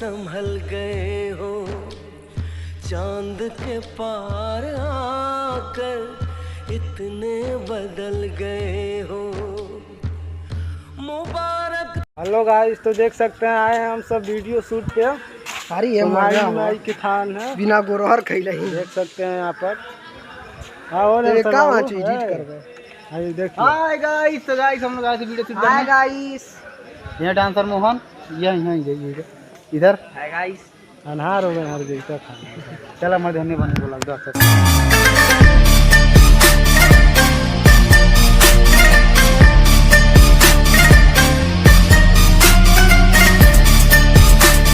संभल गए हो, चांद के पार आकर इतने बदल गए हो। मुबारक। हेलो गाइस, तो देख सकते हैं आए हैं हम सब वीडियो शूट पे। सारी है माई की थान है, बिना गोरहर खैले ही देख सकते हैं यहाँ पर। काम चीज एडिट करबे। देखिए हाय गाइस, तो गाइस हम लोग आज वीडियो शूट हाय गाइस, यहाँ डांसर मोहन, यहाँ इधर हाय गाइस। अनहार हो गए हमारे जैसा था। चला मर धन्य बने बोला